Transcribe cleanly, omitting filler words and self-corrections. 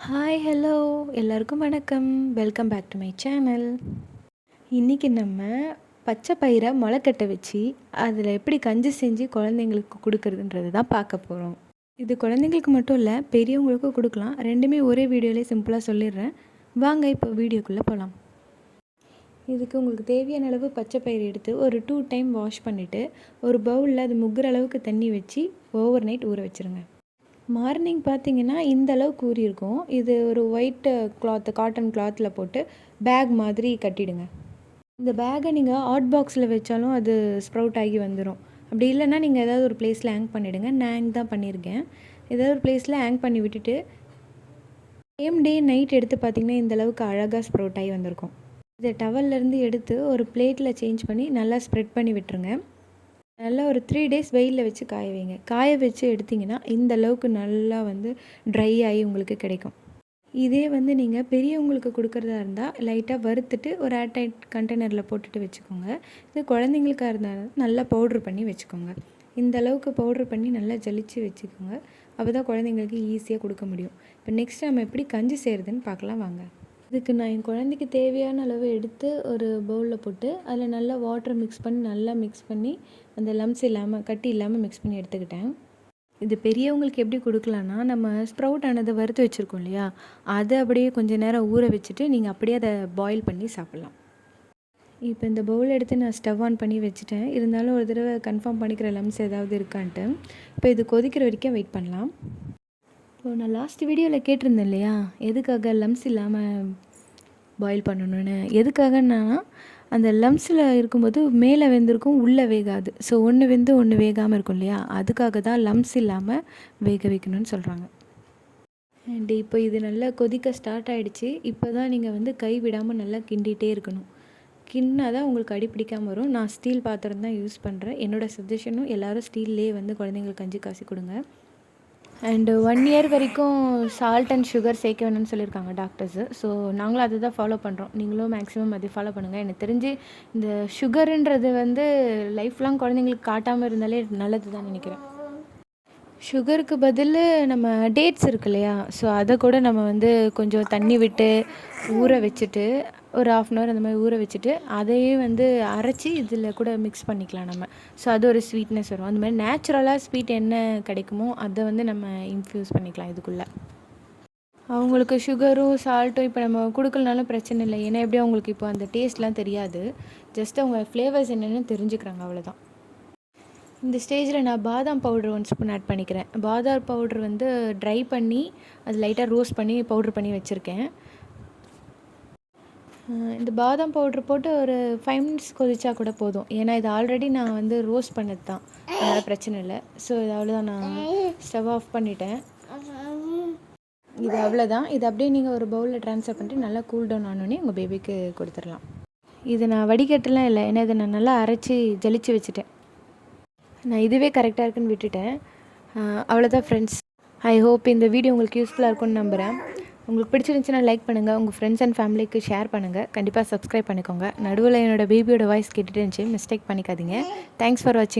Hi hello எல்லாருக்கும் வணக்கம். Welcome back to my channel. இன்றைக்கி நம்ம பச்சை பயிரை முளைக்கட்ட வச்சு அதில் எப்படி கஞ்சி செஞ்சு குழந்தைங்களுக்கு கொடுக்குறதுன்றது தான் பார்க்க போகிறோம். இது குழந்தைங்களுக்கு மட்டும் இல்லை, பெரியவங்களுக்கும் கொடுக்கலாம். ரெண்டுமே ஒரே வீடியோலேயே சிம்பிளாக சொல்லிடுறேன். வாங்க இப்போ வீடியோக்குள்ளே போகலாம். இதுக்கு உங்களுக்கு தேவையான அளவு பச்சை பயிர் எடுத்து ஒரு 2 டைம் வாஷ் பண்ணிவிட்டு ஒரு பவுலில் அது முங்குற அளவுக்கு தண்ணி வச்சு ஓவர் நைட் ஊற வச்சுருங்க. மார்னிங் பார்த்தீங்கன்னா இந்த அளவுக்கு ஊறியிருக்கும். இது ஒரு ஒயிட்டு காட்டன் கிளாத்தில் போட்டு பேக் மாதிரி கட்டிடுங்க. இந்த பேக்கை நீங்கள் ஹாட் பாக்ஸில் வச்சாலும் அது ஸ்ப்ரவுட் ஆகி வந்துடும். அப்படி இல்லைன்னா நீங்கள் ஏதாவது ஒரு பிளேஸில் ஹேங் பண்ணிவிடுங்க. நான் ஹேங் தான் பண்ணியிருக்கேன். ஏதாவது ஒரு பிளேஸில் ஹேங் பண்ணி விட்டுட்டு சேம் டே நைட் எடுத்து பார்த்திங்கன்னா இந்த அளவுக்கு அழகாக ஸ்ப்ரவுட் ஆகி வந்திருக்கும். இதை டவல்லேருந்து எடுத்து ஒரு பிளேட்டில் சேஞ்ச் பண்ணி நல்லா ஸ்ப்ரெட் பண்ணி விட்டுருங்க. நல்லா ஒரு 3 டேஸ் வெயிலில் வச்சு காய வைங்க. காய வச்சு எடுத்திங்கன்னா இந்த அளவுக்கு நல்லா ட்ரை ஆகி உங்களுக்கு கிடைக்கும். இதே நீங்கள் பெரியவங்களுக்கு கொடுக்குறதா இருந்தால் லைட்டாக வறுத்துட்டு ஒரு ஏர்டைட் கண்டெய்னரில் போட்டுட்டு வச்சுக்கோங்க. இது குழந்தைங்களுக்காக இருந்தால் நல்லா பவுட்ரு பண்ணி வச்சுக்கோங்க. இந்த அளவுக்கு பவுட்ரு பண்ணி நல்லா ஜலிச்சு வச்சுக்கோங்க. அப்போ தான் குழந்தைங்களுக்கு ஈஸியாக கொடுக்க முடியும். இப்போ நெக்ஸ்ட் நம்ம எப்படி கஞ்சி செய்கிறதுன்னு பார்க்கலாம் வாங்க. இதுக்கு நான் என் குழந்தைக்கு தேவையான அளவு எடுத்து ஒரு பவுலில் போட்டு அதில் நல்லா வாட்டர் மிக்ஸ் பண்ணி அந்த லம்ஸ் இல்லாமல் கட்டி இல்லாமல் மிக்ஸ் பண்ணி எடுத்துக்கிட்டேன். இது பெரியவங்களுக்கு எப்படி கொடுக்கலான்னா, நம்ம ஸ்ப்ரவுட் ஆனதை வறுத்து வச்சுருக்கோம் இல்லையா, அதை அப்படியே கொஞ்சம் நேரம் ஊற வச்சுட்டு நீங்கள் அப்படியே அதை பாயில் பண்ணி சாப்பிட்லாம். இப்போ இந்த பவுல் எடுத்து நான் ஸ்டவ் ஆன் பண்ணி வச்சுட்டேன். இருந்தாலும் ஒரு தடவை கன்ஃபார்ம் பண்ணிக்கிற லம்ஸ் ஏதாவது இருக்கான்ட்டு. இப்போ இது கொதிக்கிற வரைக்கும் வெயிட் பண்ணலாம். இப்போ நான் லாஸ்ட் வீடியோவில் கேட்டிருந்தேன் இல்லையா, எதுக்காக லம்ஸ் இல்லாமல் பாயில் பண்ணணுன்னு. எதுக்காகன்னா, அந்த லம்ஸில் இருக்கும்போது மேலே வெந்திருக்கும், உள்ளே வேகாது. ஸோ ஒன்று வெந்து ஒன்று வேகாமல் இருக்கும் இல்லையா, அதுக்காக தான் லம்ஸ் இல்லாமல் வேக வைக்கணும்னு சொல்கிறாங்க. அண்ட் இப்போ இது நல்லா கொதிக்க ஸ்டார்ட் ஆகிடுச்சு. இப்போ தான் நீங்கள் கை விடாமல் நல்லா கிண்டிகிட்டே இருக்கணும். கிண்ணா தான் உங்களுக்கு அடி பிடிக்காமல் வரும். நான் ஸ்டீல் பாத்திரம் தான் யூஸ் பண்ணுறேன். என்னோடய சஜஷனும் எல்லோரும் ஸ்டீல்லே குழந்தைங்களுக்கு கஞ்சி காசி கொடுங்க. அண்டு 1 இயர் வரைக்கும் சால்ட் அண்ட் சுகர் சேர்க்க வேணும்னு சொல்லியிருக்காங்க டாக்டர்ஸு. ஸோ நாங்களும் அதை தான் ஃபாலோ பண்ணுறோம். நீங்களும் மேக்ஸிமம் அதை ஃபாலோ பண்ணுங்கள். எனக்கு தெரிஞ்சு இந்த சுகருன்றது லைஃப் லாங் குழந்தைங்களுக்கு காட்டாமல் இருந்தாலே நல்லது தான் நினைக்கிறேன். சுகருக்கு பதில் நம்ம டேட்ஸ் இருக்கு இல்லையா, ஸோ அதை கூட நம்ம கொஞ்சம் தண்ணி விட்டு ஊற வச்சுட்டு ஒரு 1/2 அன் ஹவர் அந்த மாதிரி ஊற வச்சுட்டு அதையே அரைச்சி இதில் கூட மிக்ஸ் பண்ணிக்கலாம் நம்ம. ஸோ அது ஒரு ஸ்வீட்னஸ் வரும். அந்த மாதிரி நேச்சுரலாக ஸ்வீட் என்ன கிடைக்குமோ அதை நம்ம இன்ஃப்யூஸ் பண்ணிக்கலாம் இதுக்குள்ளே. அவங்களுக்கு சுகரும் சால்ட்டும் இப்போ நம்ம கொடுக்கலனாலும் பிரச்சனை இல்லை. ஏன்னா எப்படியும் அவங்களுக்கு இப்போ அந்த டேஸ்ட்லாம் தெரியாது. ஜஸ்ட் அவங்க ஃப்ளேவர்ஸ் என்னென்னு தெரிஞ்சுக்கிறாங்க, அவ்வளோதான். இந்த ஸ்டேஜில் நான் பாதாம் பவுடர் 1 ஸ்பூன் ஆட் பண்ணிக்கிறேன். பாதாம் பவுடர் ட்ரை பண்ணி அது லைட்டாக ரோஸ்ட் பண்ணி பவுட்ரு பண்ணி வச்சுருக்கேன். இந்த பாதாம் பவுட்ரு போட்டு ஒரு 5 மினிட்ஸ் கொதிச்சா கூட போதும். ஏன்னா இது ஆல்ரெடி நான் ரோஸ்ட் பண்ணது தான், அதனால் பிரச்சனை இல்லை. ஸோ இது அவ்வளோதான். நான் ஸ்டவ் ஆஃப் பண்ணிட்டேன். இது அவ்வளோதான். இது அப்படியே நீங்கள் ஒரு பவுலில் ட்ரான்ஸ்ஃபர் பண்ணிட்டு நல்லா கூல் டவுன் ஆனோடனே உங்கள் பேபிக்கு கொடுத்துடலாம். இது நான் வடிகட்டலாம் இல்லை, ஏன்னா இதை நான் நல்லா அரைச்சி ஜலிச்சு வச்சுட்டேன். நான் இதுவே கரெக்டாக இருக்குன்னு விட்டுட்டேன். அவ்வளோதான் ஃப்ரெண்ட்ஸ். ஐ ஹோப் இந்த வீடியோ உங்களுக்கு யூஸ்ஃபுல்லாக இருக்கும்னு நம்புகிறேன். உங்களுக்கு பிடிச்சிருந்துச்சுன்னா லைக் பண்ணுங்கள், உங்கள் ஃப்ரெண்ட்ஸ் அண்ட் ஃபேமிலிக்கு ஷேர் பண்ணுங்கள். கண்டிப்பாக சப்ஸ்கிரைப் பண்ணிக்கோங்க. நடுவில் என்னோடய பேபியோட வாய்ஸ் கேட்டுட்டு இருந்துச்சு, மிஸ்டேக் பண்ணிக்காதீங்க. தேங்க்ஸ் ஃபார் வாட்சிங்.